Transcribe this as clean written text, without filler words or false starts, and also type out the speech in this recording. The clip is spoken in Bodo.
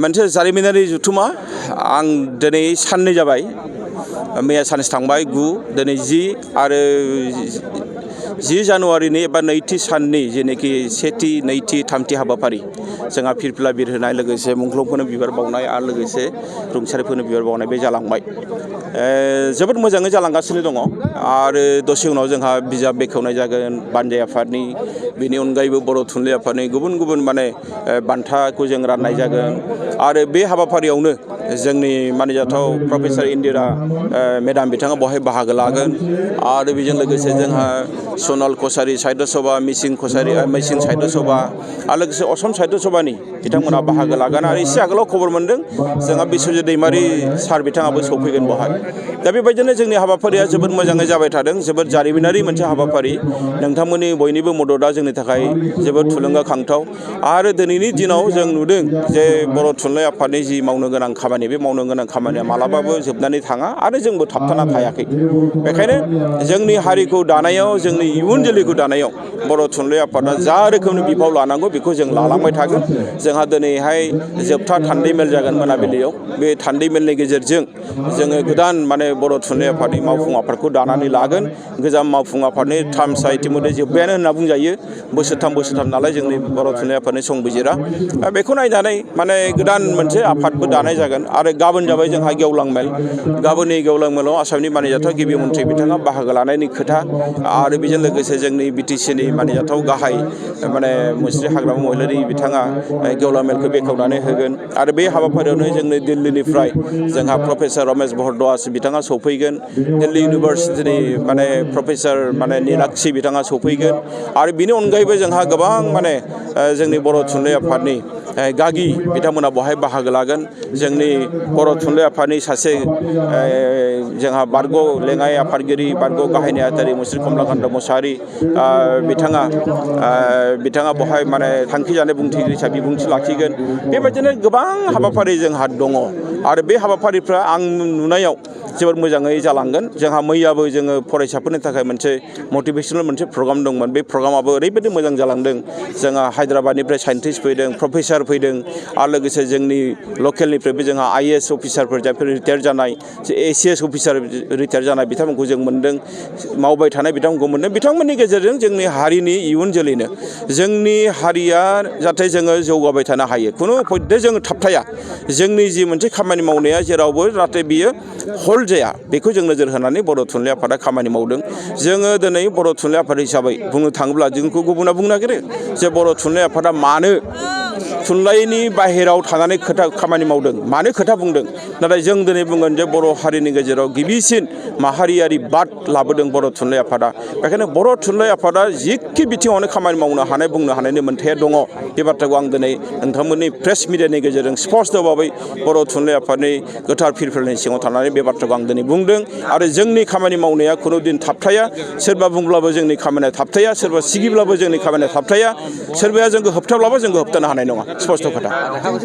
मोनसे जारिमिनारि जुथुमा आं दिनै साननै जाबाय मैया सानसे थांबाय 9 दिनै 10 आरो 10 जानुवारिनि एबा नैथि साननि जेनेखि सेथि नैथि थामथि हाबाफारि जोंहा फिरफिला बिरहोनाय लोगोसे मुंख्लंफोरनो बिबार बावनाय आरो लोगोसे रुंसारिफोरनो बिबार बावनाय बे जालांबाय जोबोद मोजाङै जालांगासिनो दङ आरो दसे उनाव जोंहा बिजाब बेखेवनाय जागोन बानजाय आफादनि बेनि अनगायैबो बर' थुनलाइ आफादनि गुबुन गुबुन माने बान्थाखौ जों राननाय जागोन आरो बे हाबाफारियावनो जोंनि मानिजाथाव प्रफेसर इन्दिरा मेडाम बिथाङा बहाय बाहागो लागोन आरो बेजों लोगोसे जोंहा सनाल कसारी साहित्य सभा मिसिं साहित्य सभा आरो लोगोसे असम साहित्य सभानि बिथांमोना बाहागो लागोन आरो एसे आगोलाव खबर मोन्दों जोंहा बिश्वजित दैमारी सार बिथाङाबो सौफैगोन बहाय दा बेबायदिनो जोंनि हाबाफारिया जोबोद मोजाङै जाबाय थादों जोबोद जारिमिनारि मोनसे हाबाफारि नोंथांमोननि बयनिबो मददआ जोंनि थाखाय जोबोद थुलुंगाखांथाव आरो दिनैनि दिनाव जों नुदों जे बर' थुनलाइ आफादनि जि मावनो गोनां खामानि बे मावनो गोनां खामानिया मालाबाबो जोबनानै थाङा आरो जोंबो थाबथाना थायाखै बेखायनो जोंनि हारिखौ दानायाव जोंनि इयुन जोलैखौ दानायाव बर' थुनलाइ आफादा जा रोखोमनि बिफाव लानांगौ बेखौ जों लालांबाय थागोन जोंहा दिनैहाय जोबथा थान्दै मेल जागोन मोनाबिलियाव बे थान्दै मेलनि गेजेरजों जोङो गोदान माने बर' थुनलाइ आफादनि मावफुं आफादखौ दानानै लागोन गोजाम मावफुं आफादनि टार्मसा इतिमध्य जोब्बायानो होनना बुंजायो बोसोरथाम नालाय जोंनि बर' थुनलाइ आफादनि संबिजिरा बेखौ नायनानै माने गोदान मोनसे आफादबो दानाय जागोन आरो गाबोन जाबाय जोंहा गेवलां मेल गाबोननि गेवलां मेलाव आसामनि मानिजाथाव गिबि मन्थ्रि बिथाङा बाहागो लानायनि खोथा आरो बेजों लोगोसे जोंनि बिटिसिनि मानिजाथाव गाहाय माने मुस्रि हाग्रामा महिलारि बिथाङा गेवलां मेलखौ बेखेवनानै होगोन आरो बे हाबाफारियावनो जोंनि दिल्लीनिफ्राय जोंहा प्रफेसर रमेश भरद्वाज बिथाङा सौफैगोन दिल्ली इउनिभार्सिटिनि माने प्रफेसर माने नीलाक्षी बिथाङा सौफैगोन आरो बिनि अनगायैबो जोंहा गोबां माने जोंनि बर' थुनलाइ आफादनि गागि बिथांमोना बहाय बाहागो लागोन जोंनि बर' थुनलाइ आफादनि सासे जोंहा बारग' लेङाइ आफादगिरि बारग' गाहाय नेहाथारि मुस्रि कमलाकान्त मोसाहारि बिथाङा बहाय माने थांखि जानाय बुंथिगिरि हिसाबै बिबुंथि लाखिगोन बेबायदिनो गोबां हाबाफारि जोंहा दङ आरो बे हाबाफारिफ्रा आं नुनायाव जोबोद मोजाङै जालांगोन जोंहा मैयाबो जोङो फरायसाफोरनि थाखाय मोनसे मटिभेसनेल मोनसे प्रग्राम दंमोन बे प्रग्रामाबो ओरैबायदि मोजां जालांदों जोंहा हायद्राबादनिफ्राय साइन्टिस्ट फैदों प्रफेसर फैदों आरो लोगोसे जोंनि लकेलनिफ्रायबो जोंहा IAS अफिसारफोर जायफोर रिटायार जानाय ACS अफिसार रिटायार जानाय बिथांमोनखौ जों मोन्दों मावबाय थानाय बिथांमोनखौ मोन्दों बिथांमोननि गेजेरजों जोंनि हारिनि इयुन जोलैनो जोंनि हारिया जाहाथे जोङो जौगाबाय थानो हायो खुनु पयथे जोङो थाबथाया जोंनि जि मोनसे खामानि मावनाया जेरावबो जाहाथे बियो हल्ड जाया बेखौ जों नोजोर होनानै बर' थुनलाइ आफादा खामानि मावदों जोङो दिनै बर' थुनलाइ आफाद हिसाबै बुंनो थाङोब्ला जोंखौ गुबुना बुंनो नागिरो जे बर' थुनलाइ आफादा मानो थुनलाइनि बाहेराव थानानै खामानि मावदों मानो खोथा बुंदों नाथाय जों दिनै बुंगोन जे बर' हारिनि गेजेराव गिबिसिन माहारियारि बाद लाबोदों बर' थुनलाइ आफादा बेखायनो बर' थुनलाइ आफादा जिखि बिथिङावनो खामानि मावनो हानाय बुंनो हानायनि मोन्थाया दङ बे बाथ्राखौ आं दिनै नोंथांमोननि प्रेस मिडियानि गेजेरजों स्पष्ट भाबै बर' थुनलाइ आफादनि गोथार फिरफिलानि सिङाव थानानै बे बाथ्राखौ आं दिनै बुंदों आरो जोंनि खामानि मावनाया खुनु दिन थाबथाया सोरबा बुंब्लाबो जोंनि खामानिया थाबथाया सोरबा सिगिब्लाबो जोंनि खामानिया थाबथाया सोरबाया जोंखौ होबथाब्लाबो जोंखौ होबथानो हानाय नङा स्पष्ट खोथा